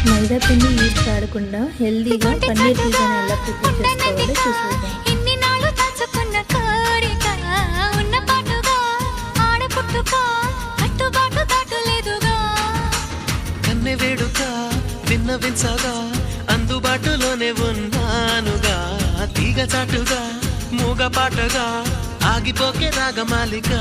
మైదా పిండి యూజ్ చేయకుండా హెల్దీగా పన్నీర్ పిజ్జాని ఎలా ప్రిపేర్ చేసుకోవాలో చూసేద్దాం. కన్నె వేడుక విన్నవించగా అందుబాటులోనే ఉన్నానుగా, తీగ చాటుగా మూగ పాటగా ఆగిపోకే రాగమాలిక.